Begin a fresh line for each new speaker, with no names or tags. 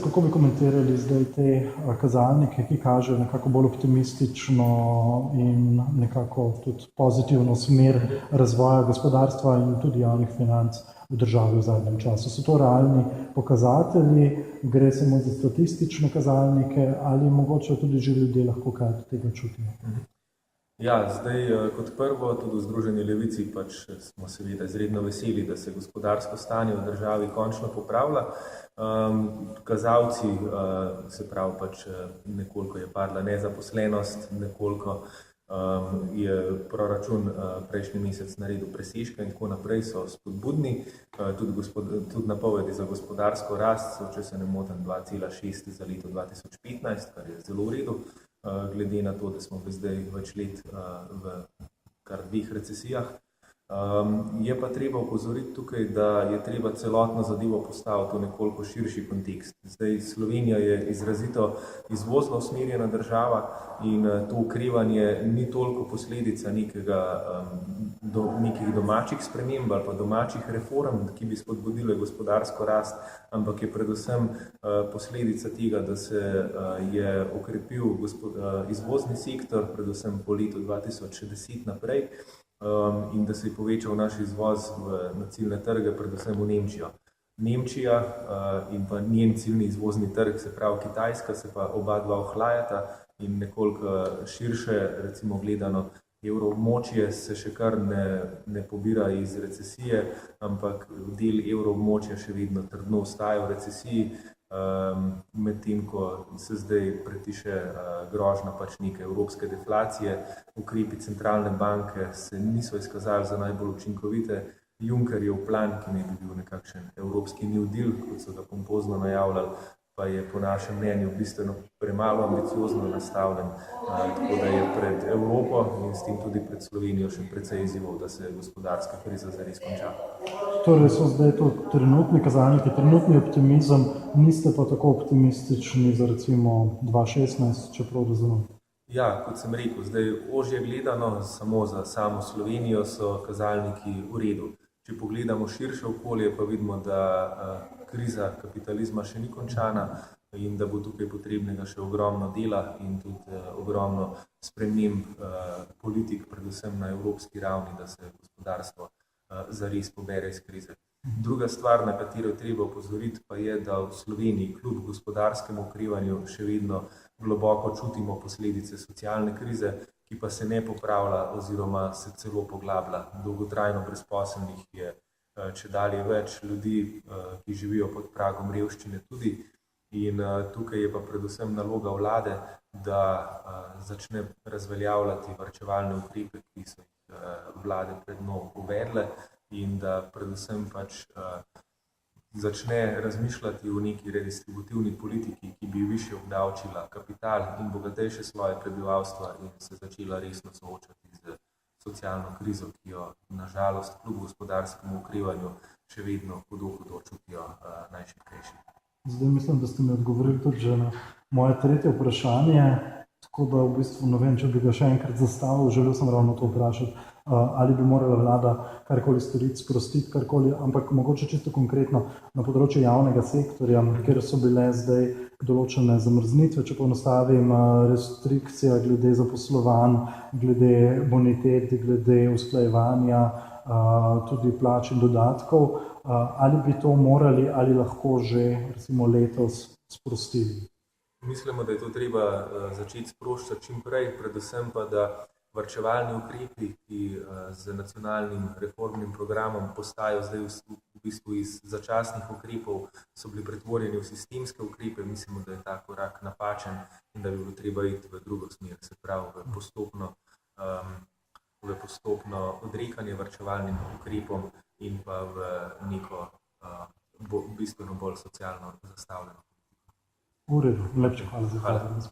Kako bi komentirali zdaj te kazalnike, ki kažejo nekako bolj optimistično in nekako tudi pozitivno smer razvoja gospodarstva in tudi javnih financ v državi v zadnjem času? So to realni pokazatelji, gre samo za statistične kazalnike ali mogoče tudi že ljudje lahko kaj od tega čutijo?
Ja, zdaj kot prvo, tudi v Združeni levici smo seveda izredno veseli, da se gospodarsko stanje v državi končno popravlja. Kazalci, se pravi nekoliko je padla nezaposlenost, nekoliko je proračun prejšnji mesec naredil presežke in tako naprej, so spodbudni. Tudi napovedi za gospodarsko rast so, če se ne motim, 2,6 za leto 2015, kar je zelo v redu, glede na to, da smo bili zdaj več let v kar 2 recesijah. Je pa treba opozoriti tukaj, da je treba celotno zadevo postaviti v nekoliko širši kontekst. Zdaj, Slovenija je izrazito izvozno usmerjena država in to okrevanje ni toliko posledica nekih domačih sprememb ali pa domačih reform, ki bi spodbudile gospodarsko rast, ampak je predvsem posledica tega, da se je okrepil izvozni sektor, predvsem po letu 2010 naprej, in da se je povečal naš izvoz na ciljne trge, predvsem v Nemčijo. Nemčija in pa njen ciljni izvozni trg, se pravi Kitajska, se pa oba dva ohlajata in nekoliko širše, recimo gledano, evroobmočje se še kar ne pobira iz recesije, ampak del evroobmočja še vedno trdno ostaja v recesiji, medtem ko se zdaj pretiše grožnja neke evropske deflacije. Ukrepi centralne banke se niso izkazali za najbolj učinkovite. Junckerjev plan, ki naj bi bil nekakšen evropski New Deal, kot so ga pompozno najavljali, pa je po našem mnenju bistveno premalo ambiciozno nastavljen, tako da je pred Evropo in s tem tudi pred Slovenijo še precej izzivov, da se gospodarska kriza zares konča.
Torej so zdaj to trenutni kazalniki, trenutni optimizem, niste pa tako optimistični za recimo 2016, čeprav razumem?
Ja, kot sem rekel, zdaj ožje gledano, samo za samo Slovenijo so kazalniki v redu. Če pogledamo širše okolje, pa vidimo, da kriza kapitalizma še ni končana in da bo tukaj potrebnega še ogromno dela in tudi ogromno sprememb politik, predvsem na evropski ravni, da se gospodarstvo zares pobere iz krize. Druga stvar, na katero treba opozoriti, pa je, da v Sloveniji kljub gospodarskemu okrevanju še vedno globoko čutimo posledice socialne krize, ki pa se ne popravlja oziroma se celo poglablja. Dolgotrajno brezposelnih je čedalje več ljudi, ki živijo pod pragom revščine tudi. In tukaj je pa predvsem naloga vlade, da začne razveljavljati varčevalne ukrepe, ki so jih vlade pred njo uvedle, in da predvsem začne razmišljati o neki redistributivni politiki, ki bi višje obdavčila kapital in bogatejše sloje prebivalstva in se začela resno soočati z socialno krizo, ki jo nažalost kljub gospodarskemu okrevanju še vedno hudo čutijo najšibkejši.
Zdaj mislim, da ste mi odgovorili tudi že na moje tretje vprašanje, tako da v bistvu ne vem, če bi ga še enkrat zastavil, želel sem ravno to vprašati, ali bi morala vlada karkoli storiti, sprostiti karkoli, ampak mogoče čisto konkretno na področju javnega sektorja, kjer so bile zdaj določene zamrznitve, če poenostavim, restrikcija glede zaposlovanj, glede bonitet, glede usklajevanja, tudi plač in dodatkov, ali bi to morali ali lahko že recimo letos sprostili?
Mislimo, da je to treba začeti sproščati čim prej, predvsem pa, da varčevalni ukrepi, ki z nacionalnim reformnim programom postajajo zdaj v bistvu iz začasnih ukrepov, so bili pretvorjeni v sistemske ukrepe. Mislimo, da je ta korak napačen in da bi bilo treba iti v drugo smer, se pravi v postopno odrekanje varčevalnim ukrepom in pa v neko bistveno bolj socialno zastavljeno.
V redu, lepše hvala za to.